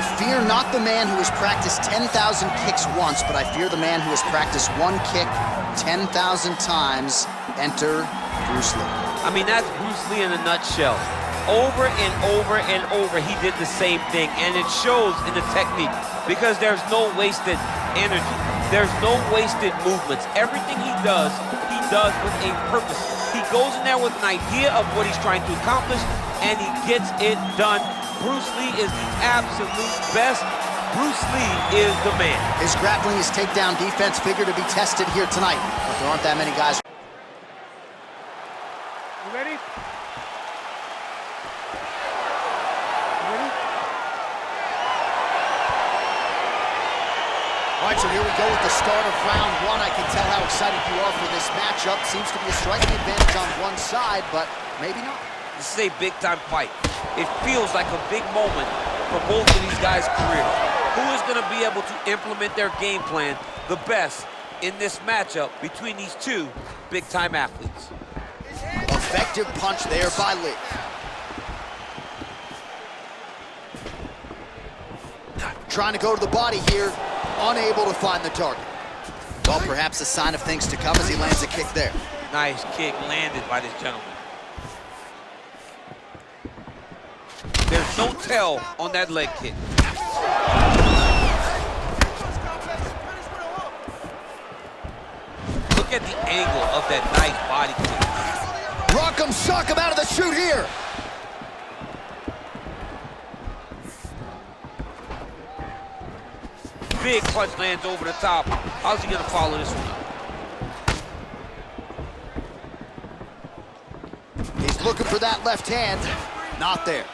I fear not the man who has practiced 10,000 kicks once, but I fear the man who has practiced one kick 10,000 times. Enter Bruce Lee. I mean, that's Bruce Lee in a nutshell. Over and over and over, he did the same thing, and it shows in the technique because there's no wasted energy. There's no wasted movements. Everything he does with a purpose. He goes in there with an idea of what he's trying to accomplish, and he gets it done. Bruce Lee is the absolute best. Bruce Lee is the man. His grappling, his takedown defense figure to be tested here tonight, but there aren't that many guys. You ready? All right, so here we go with the start of round one. I can tell how excited you are for this matchup. Seems to be a striking advantage on one side, but maybe not. This is a big-time fight. It feels like a big moment for both of these guys' careers. Who is going to be able to implement their game plan the best in this matchup between these two big-time athletes? Effective punch there by Lee. Trying to go to the body here. Unable to find the target. Well, perhaps a sign of things to come as he lands a kick there. Nice kick landed by this gentleman. There's no tell on that leg kick. Look at the angle of that nice body kick. Rock'em sock him out of the chute here. Big punch lands over the top. How's he gonna follow this one up? He's looking for that left hand. Not there.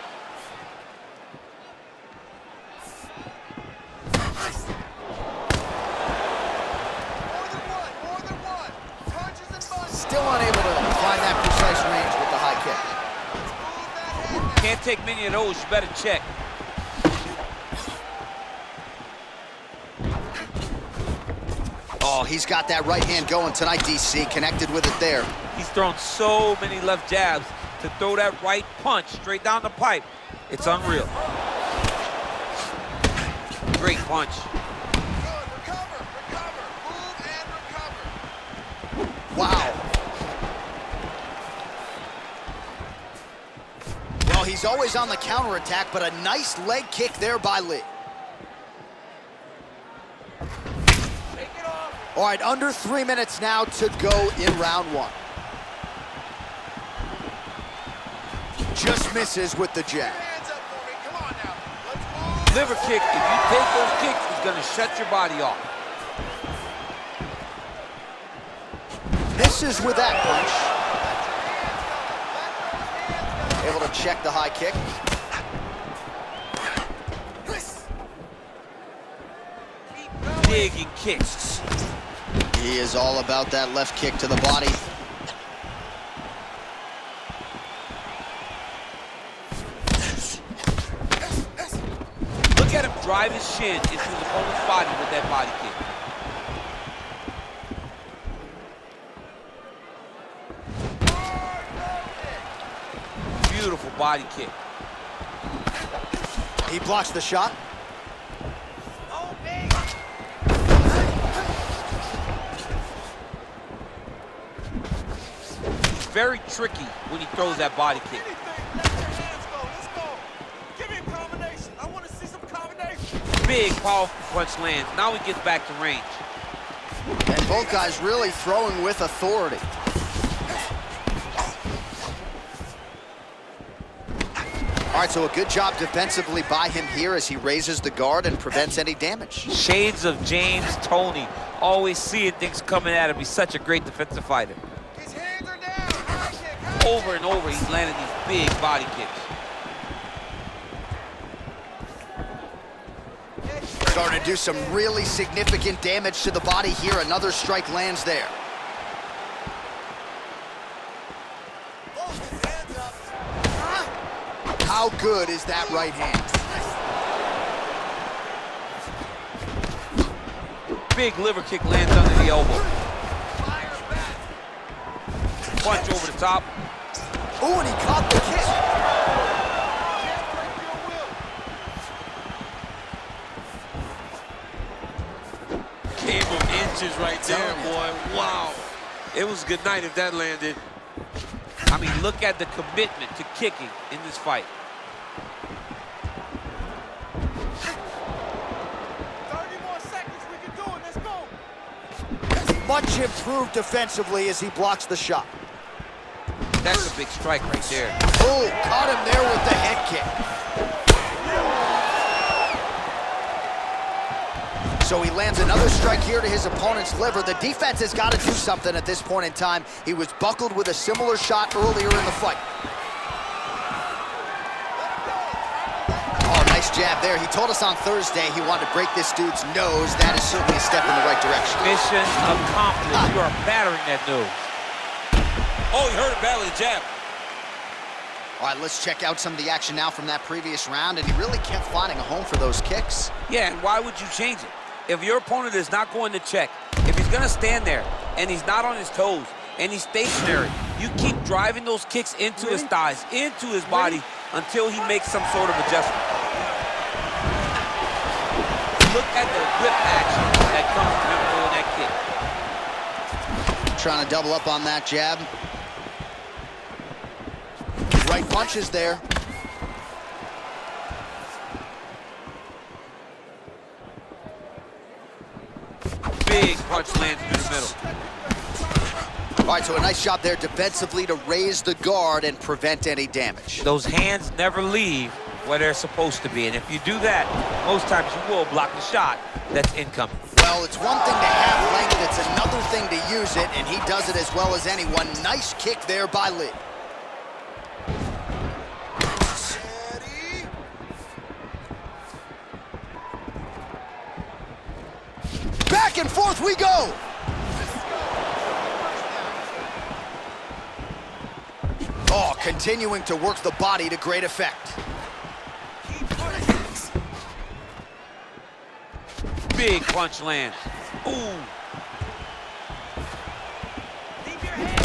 Still unable to find that precise range with the high kick. Can't take many of those, you better check. Oh, he's got that right hand going tonight, DC. Connected with it there. He's thrown so many left jabs to throw that right punch straight down the pipe. It's unreal. Great punch. Wow. Well, he's always on the counterattack, but a nice leg kick there by Lee. All right, under 3 minutes now to go in round one. Just misses with the jab. Liver kick, if you take those kicks, it's gonna shut your body off. Misses with that punch. Able to check the high kick. Digging kicks. He is all about that left kick to the body. Look at him drive his shin into his opponent's body with that body kick. Beautiful body kick. He blocks the shot. Very tricky when he throws that body kick. Big, powerful punch lands. Now he gets back to range. And both guys really throwing with authority. All right, so a good job defensively by him here as he raises the guard and prevents any damage. Shades of James Toney. Always seeing things coming at him. He's such a great defensive fighter. His hands are down. High kick. Over and over, he's landing these big body kicks. Starting to do some really significant damage to the body here. Another strike lands there. How good is that right hand? Big liver kick lands under the elbow. Punch over the top. Oh, and he caught the kick. inches right there, boy. Wow. It was good night if that landed. I mean, look at the commitment to kicking in this fight. 30 more seconds, we can do it, let's go. Much improved defensively as he blocks the shot. That's a big strike right there. Oh, caught him there with the head kick. So he lands another strike here to his opponent's liver. The defense has got to do something at this point in time. He was buckled with a similar shot earlier in the fight. Oh, nice jab there. He told us on Thursday he wanted to break this dude's nose. That is certainly a step in the right direction. Mission accomplished. You are battering that nose. Oh, he hurt him badly, the jab. All right, let's check out some of the action now from that previous round, and he really kept finding a home for those kicks. Yeah, and why would you change it? If your opponent is not going to check, if he's gonna stand there and he's not on his toes and he's stationary, you keep driving those kicks into his thighs, into his body until he makes some sort of adjustment. Look at the whip action that comes from him throwing that kick. Trying to double up on that jab. Right punches there. Big punch lands through the middle. All right, so a nice job there defensively to raise the guard and prevent any damage. Those hands never leave where they're supposed to be, and if you do that, most times you will block the shot that's incoming. Well, it's one thing to have length, it's another thing to use it, and he does it as well as anyone. Nice kick there by Lí. Back and forth we go! Oh, continuing to work the body to great effect. Big punch lands. Ooh.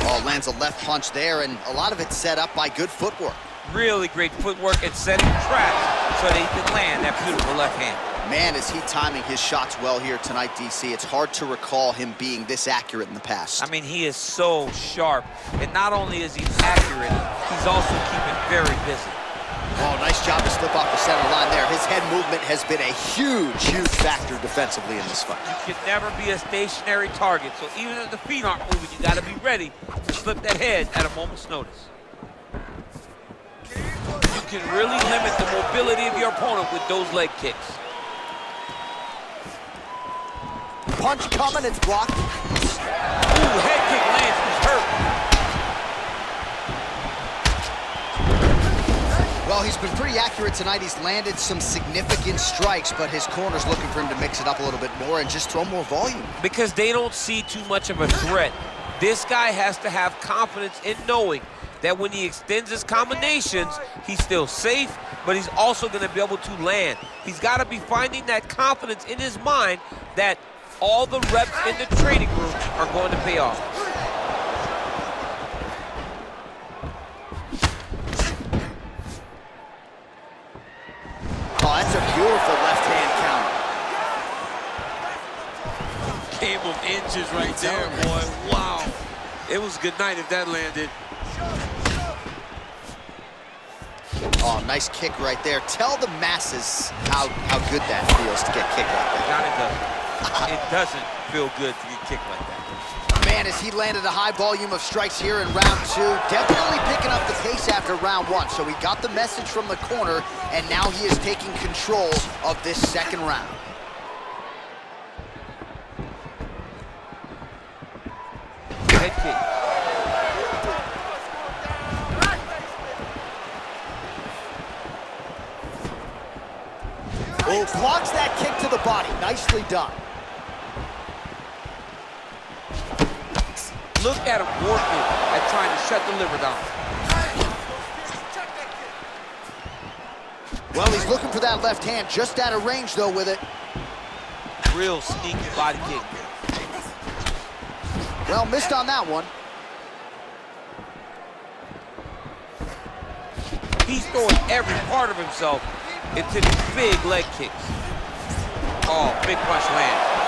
Oh, lands a left punch there, and a lot of it set up by good footwork. Really great footwork and setting traps so that he can land that beautiful left hand. Man, is he timing his shots well here tonight, DC. It's hard to recall him being this accurate in the past. I mean, he is so sharp, and not only is he accurate, he's also keeping very busy. Oh, nice job to slip off the center line there. His head movement has been a huge, huge factor defensively in this fight. You can never be a stationary target, so even if the feet aren't moving, you got to be ready to slip that head at a moment's notice. You can really limit the mobility of your opponent with those leg kicks. Punch coming, it's blocked. Ooh, head kick lands, he's hurt. Well, he's been pretty accurate tonight. He's landed some significant strikes, but his corner's looking for him to mix it up a little bit more and just throw more volume. Because they don't see too much of a threat. This guy has to have confidence in knowing that when he extends his combinations, he's still safe, but he's also going to be able to land. He's got to be finding that confidence in his mind that all the reps in the training room are going to pay off. Oh, that's a beautiful left-hand counter. Game of inches right there, boy. Wow. It was good night if that landed. Oh, nice kick right there. Tell the masses how good that feels to get kicked like that. God, it doesn't. It doesn't feel good to get kicked like that. Man, as he landed a high volume of strikes here in round two, definitely picking up the pace after round one. So he got the message from the corner, and now he is taking control of this second round. Head kick. Oh, blocks that kick to the body. Nicely done. Look at him working at trying to shut the liver down. Well, he's looking for that left hand, just out of range, though, with it. Real sneaky body kick. Well, missed on that one. He's throwing every part of himself into these big leg kicks. Oh, big punch land.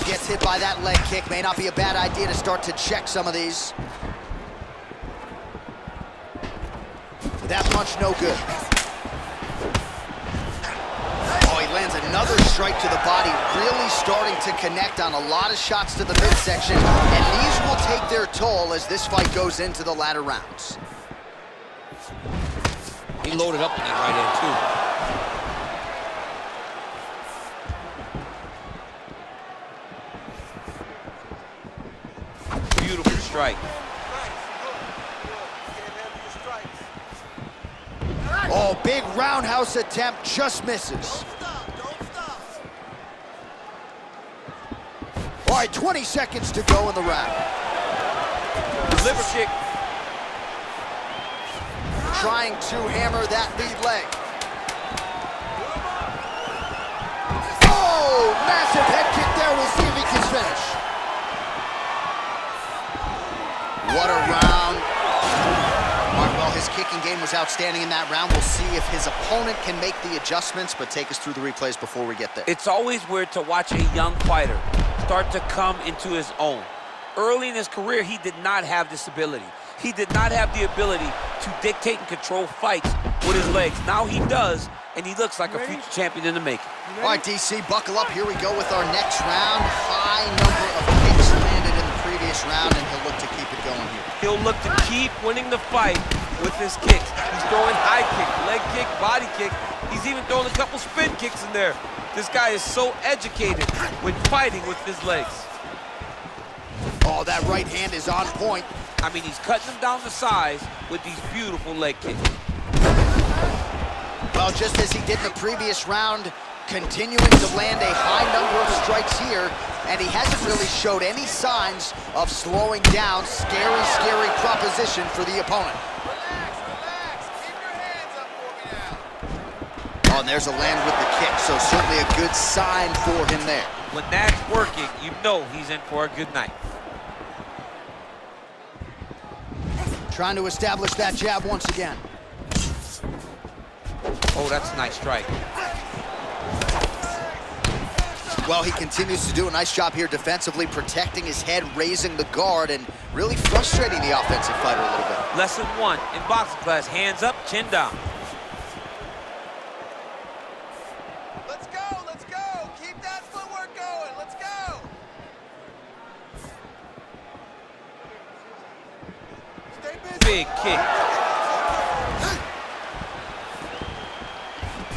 Gets hit by that leg kick. May not be a bad idea to start to check some of these. That punch no good. Oh, he lands another strike to the body, really starting to connect on a lot of shots to the midsection, and these will take their toll as this fight goes into the latter rounds. He loaded up in that right hand, too. Beautiful strike. Oh, big roundhouse attempt, just misses. All right, 20 seconds to go in the round. Liver kick. Trying to hammer that lead leg. Oh, massive head kick there. We'll see if he can finish. What a round. All right, well, his kicking game was outstanding in that round. We'll see if his opponent can make the adjustments, but take us through the replays before we get there. It's always weird to watch a young fighter start to come into his own. Early in his career, he did not have this ability. He did not have the ability to dictate and control fights with his legs. Now he does, and he looks like a future champion in the making. All right, DC, buckle up. Here we go with our next round. High number of kicks landed in the previous round, and he'll look to keep it going here. He'll look to keep winning the fight with his kicks. He's throwing high kick, leg kick, body kick. He's even throwing a couple spin kicks in there. This guy is so educated when fighting with his legs. Oh, that right hand is on point. I mean, he's cutting them down to size with these beautiful leg kicks. Well, just as he did in the previous round, continuing to land a high number of strikes here, and he hasn't really showed any signs of slowing down. Scary, scary proposition for the opponent. Relax. Keep your hands up for me now. Oh, and there's a land with the kick, so certainly a good sign for him there. When that's working, you know he's in for a good night. Trying to establish that jab once again. Oh, that's a nice strike. Well, he continues to do a nice job here defensively, protecting his head, raising the guard, and really frustrating the offensive fighter a little bit. Lesson 1 in boxing class, hands up, chin down. Let's go, let's go. Keep that footwork going. Let's go. Stay busy. Big kick.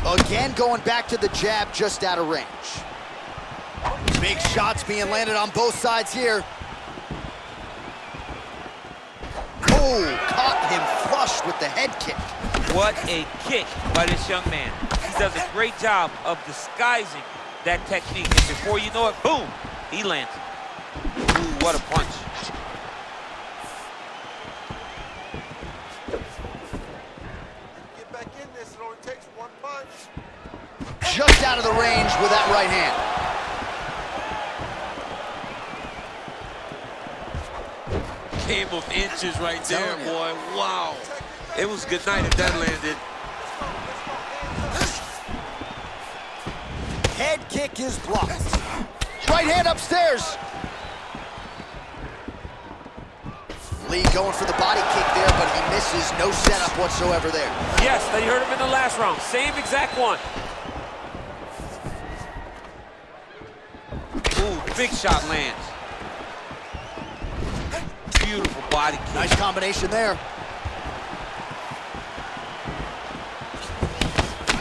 Again, going back to the jab, just out of range. Big shots being landed on both sides here. Oh, caught him flush with the head kick. What a kick by this young man. He does a great job of disguising that technique. And before you know it, boom, he lands. Ooh, what a punch. Get back in this. It only takes one punch. Just out of the range with that right hand. Game of inches right there, boy. Wow. It was good night if that landed. Head kick is blocked. Right hand upstairs. Lee going for the body kick there, but he misses. No setup whatsoever there. Yes, they heard him in the last round. Same exact one. Ooh, big shot lands. Beautiful body kick. Nice combination there.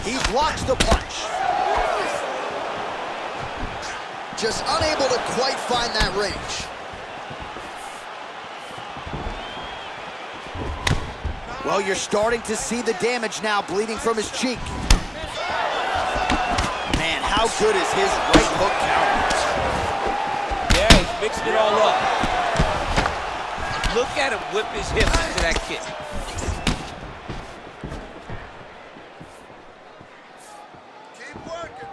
He blocks the punch. Just unable to quite find that range. Well, you're starting to see the damage now, bleeding from his cheek. Man, how good is his right hook counter? Yeah, he's mixing it all up. Look at him whip his hips into that kick. Keep working.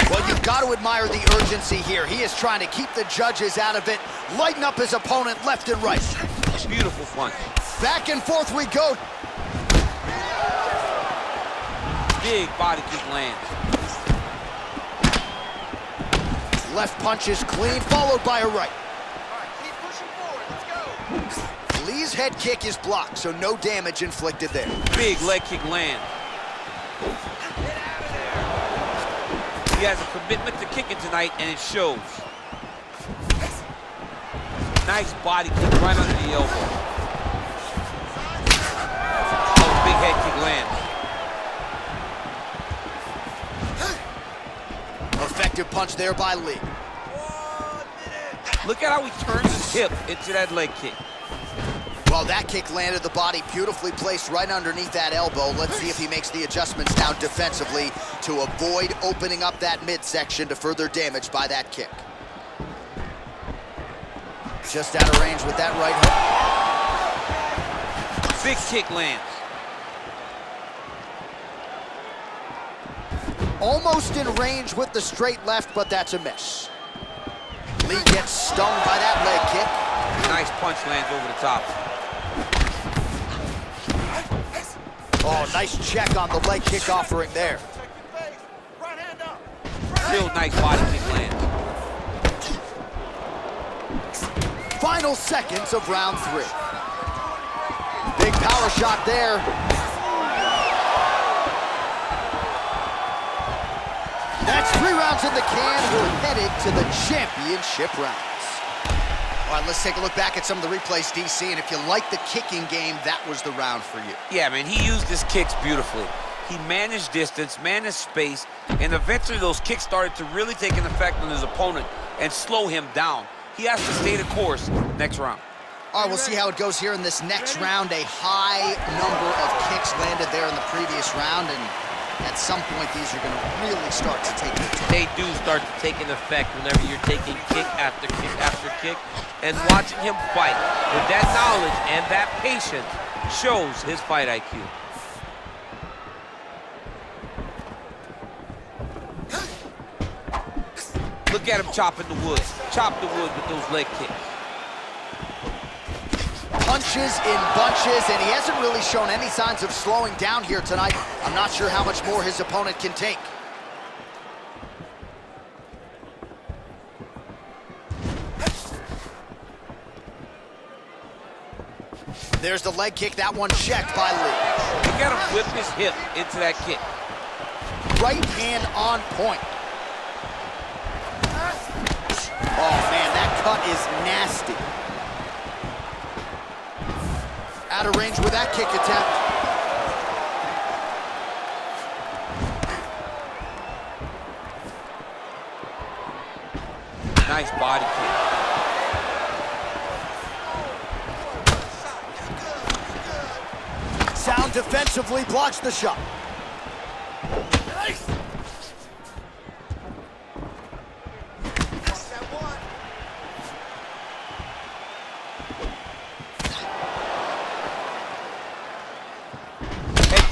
Well, you've got to admire the urgency here. He is trying to keep the judges out of it, lighten up his opponent left and right. Beautiful punch. Back and forth we go. Big body kick lands. Left punch is clean, followed by a right. All right, keep pushing forward. Let's go. Lee's head kick is blocked, so no damage inflicted there. Big leg kick land. He has a commitment to kicking tonight, and it shows. Nice body kick right under the elbow. Oh, big head kick lands. Effective punch there by Lee. Look at how he turns his hip into that leg kick. Well, that kick landed the body beautifully placed right underneath that elbow. Let's see if he makes the adjustments now defensively to avoid opening up that midsection to further damage by that kick. Just out of range with that right hook. Big kick lands. Almost in range with the straight left, but that's a miss. Lee gets stung by that leg kick. Nice punch lands over the top. Oh, nice check on the leg kick offering there. Check your face. Right hand up. Still nice body kick lands. Final seconds of round 3. Big power shot there. That's 3 rounds in the can. We're headed to the championship rounds. All right, let's take a look back at some of the replays, DC, and if you like the kicking game, that was the round for you. Yeah, man, he used his kicks beautifully. He managed distance, managed space, and eventually those kicks started to really take an effect on his opponent and slow him down. He has to stay the course next round. All right, we'll see how it goes here in this next round. A high number of kicks landed there in the previous round, and at some point, these are going to really start to take their toll. They do start to take an effect whenever you're taking kick after kick after kick, and watching him fight with that knowledge and that patience shows his fight IQ. Look at him chopping the wood. Chop the wood with those leg kicks. Punches in bunches, and he hasn't really shown any signs of slowing down here tonight. I'm not sure how much more his opponent can take. There's the leg kick, that one checked by Lee. Look at him whip his hip into that kick. Right hand on point. Oh man, that cut is nasty. Out of range with that kick attempt. Nice body kick. Sound defensively blocks the shot.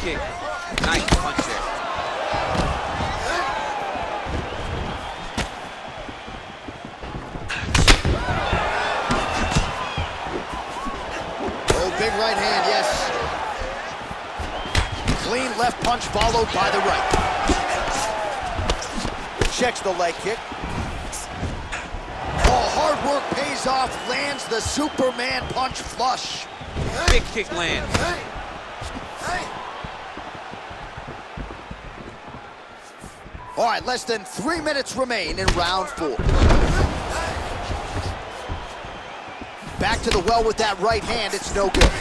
Kick. Nice punch there. Oh, big right hand, yes. Clean left punch followed by the right. Checks the leg kick. Oh, hard work pays off, lands the Superman punch flush. Big kick lands. All right, less than 3 minutes remain in round 4. Back to the well with that right hand, it's no good.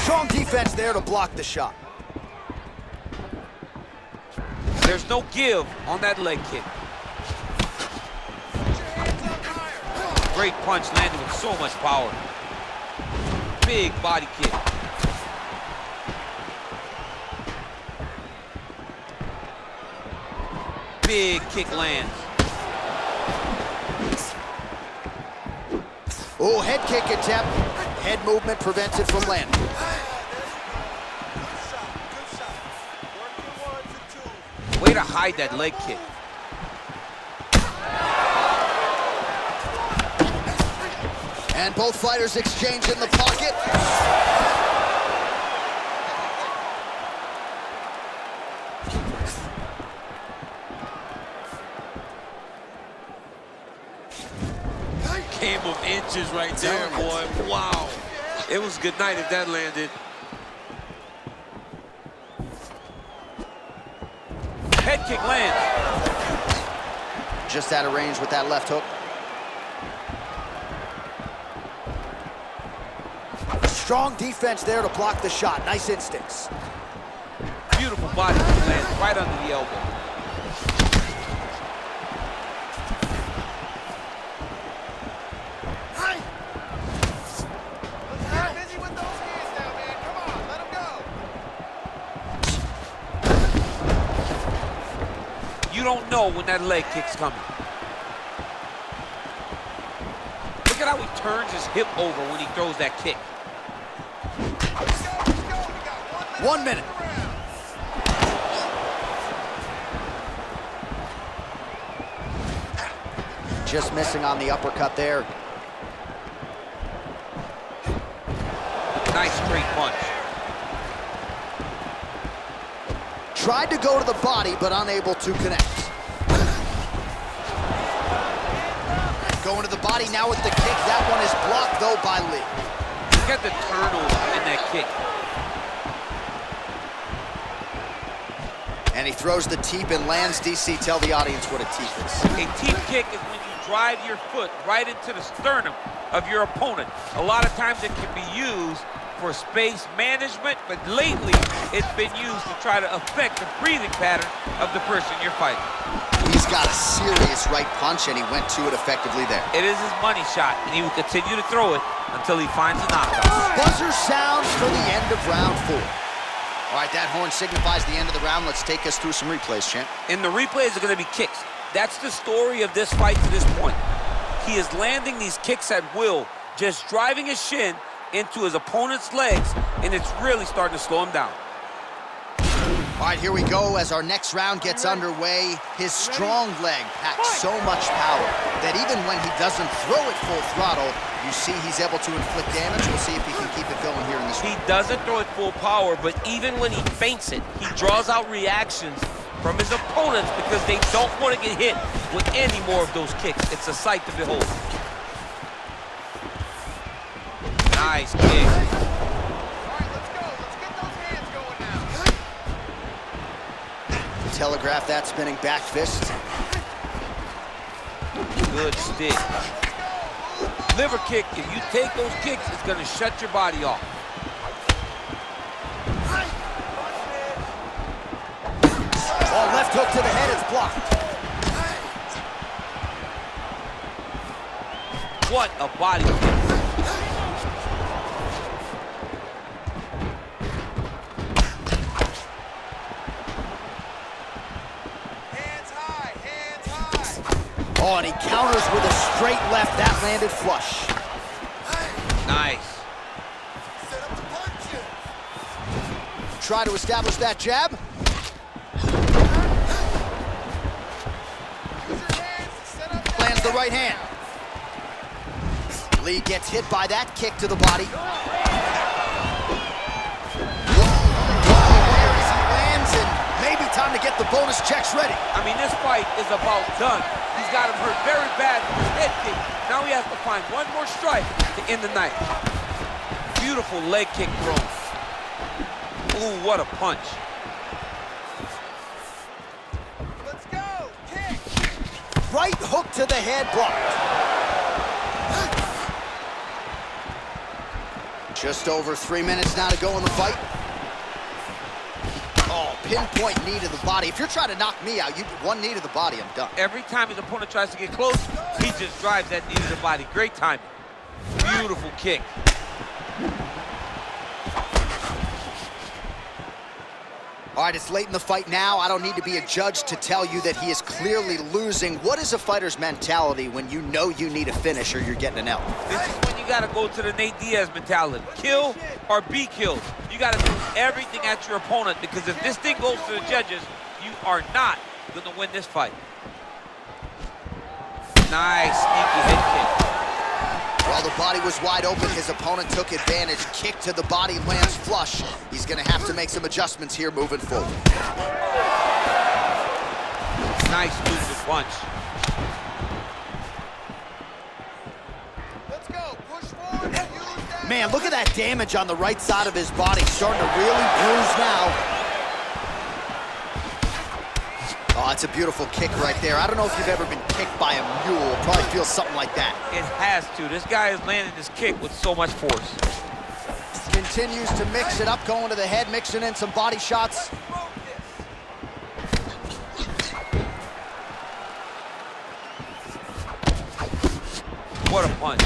Strong defense there to block the shot. There's no give on that leg kick. Great punch landed with so much power. Big body kick. Big kick lands. Oh, head kick attempt. Head movement prevents it from landing. Good shot, good shot. Work your 1s and 2s. Way to hide that leg kick. And both fighters exchange in the pocket. inches right there, boy. Wow. It was good night if that landed. Head kick lands. Just out of range with that left hook. Strong defense there to block the shot. Nice instincts. Beautiful body kick lands right under the elbow. Busy with those hands now, man. Come on, let him go. You don't know when that leg kick's coming. Look at how he turns his hip over when he throws that kick. Let's go. We got 1 minute. Just missing on the uppercut there. Nice straight punch. Tried to go to the body, but unable to connect. Going to the body now with the kick. That one is blocked, though, by Lí. Look at the turnover in that kick. And he throws the teep and lands. DC, tell the audience what a teep is. A teep kick is when you drive your foot right into the sternum of your opponent. A lot of times it can be used for space management, but lately it's been used to try to affect the breathing pattern of the person you're fighting. He's got a serious right punch, and he went to it effectively there. It is his money shot, and he will continue to throw it until he finds a knockout. Buzzer sounds for the end of round 4. All right, that horn signifies the end of the round. Let's take us through some replays, champ. And the replays are going to be kicks. That's the story of this fight to this point. He is landing these kicks at will, just driving his shin into his opponent's legs, and it's really starting to slow him down. All right, here we go as our next round gets underway. His strong leg packs so much power that even when he doesn't throw it full throttle, you see he's able to inflict damage. We'll see if he can keep it going here in this round. He doesn't throw it full power, but even when he feints it, he draws out reactions from his opponents because they don't want to get hit with any more of those kicks. It's a sight to behold. Nice kick. All right, let's go. Let's get those hands going now. Telegraph that spinning back fist. Good stick. Liver kick, if you take those kicks, it's going to shut your body off. Oh, left hook to the head is blocked. What a body kick. Hands high, hands high. Oh, and he counters with a straight left. That landed flush. Nice. Set up the punches. Try to establish that jab. Use your hands to set up that Lands the right hand. Lí gets hit by that kick to the body. Where as he lands, and maybe time to get the bonus checks ready. I mean, this fight is about done. He's got him hurt very bad with his head kick. Now he has to find one more strike to end the night. Beautiful leg kick thrown. Ooh, what a punch. Let's go. Kick. Right hook to the head, blocked. Just over 3 minutes now to go in the fight. Oh, pinpoint knee to the body. If you're trying to knock me out, you get one knee to the body, I'm done. Every time his opponent tries to get close, he just drives that knee to the body. Great timing. Beautiful kick. All right, it's late in the fight now. I don't need to be a judge to tell you that he is clearly losing. What is a fighter's mentality when you know you need a finish or you're getting an L? This is when you got to go to the Nate Diaz mentality. Kill or be killed. You got to do everything at your opponent, because if this thing goes to the judges, you are not going to win this fight. Nice sneaky head kick. While the body was wide open, his opponent took advantage. Kick to the body, lands flush. He's going to have to make some adjustments here moving forward. Nice movement punch. Let's go. Man, look at that damage on the right side of his body. Starting to really bruise now. Oh, it's a beautiful kick right there. I don't know if you've ever been kicked by a mule. Probably feels something like that. It has to. This guy is landing this kick with so much force. Continues to mix it up, going to the head, mixing in some body shots. What a punch.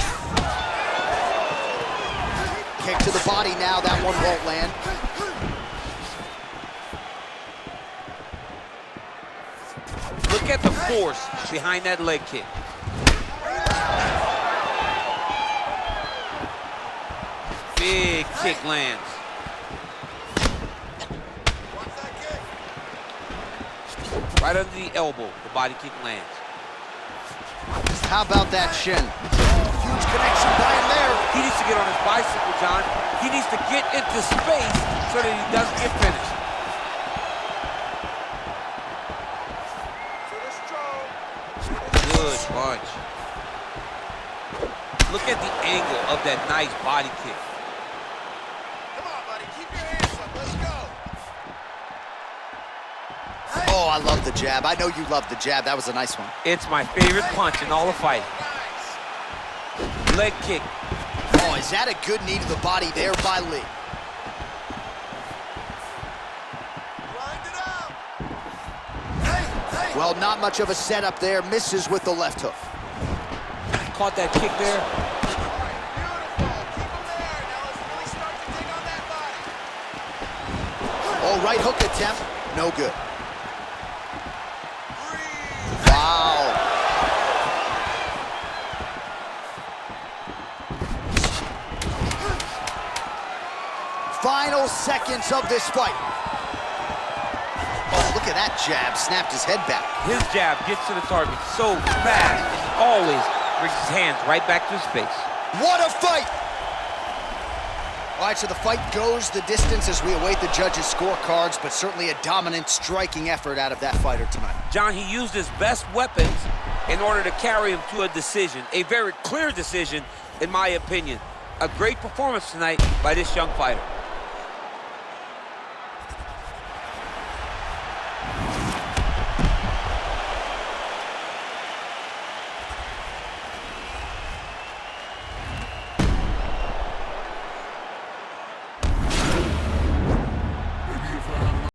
Kick to the body now. That one won't land. Look at the force behind that leg kick. Big kick lands. Right under the elbow, the body kick lands. How about that shin? Huge connection by him there. He needs to get on his bicycle, John. He needs to get into space so that he doesn't get finished. Good punch. Look at the angle of that nice body kick. Come on, buddy. Keep your hands up. Let's go. Oh, I love the jab. I know you love the jab. That was a nice one. It's my favorite punch in all the fighting. Leg kick. Oh, is that a good knee to the body there by Lí? Well, not much of a setup there. Misses with the left hook. Caught that kick there. Oh, right hook attempt. No good. Wow. Final seconds of this fight. Oh, look at that jab. Snapped his head back. His jab gets to the target so fast, and he always brings his hands right back to his face. What a fight! All right, so the fight goes the distance as we await the judges' scorecards, but certainly a dominant striking effort out of that fighter tonight. John, he used his best weapons in order to carry him to a decision, a very clear decision, in my opinion. A great performance tonight by this young fighter.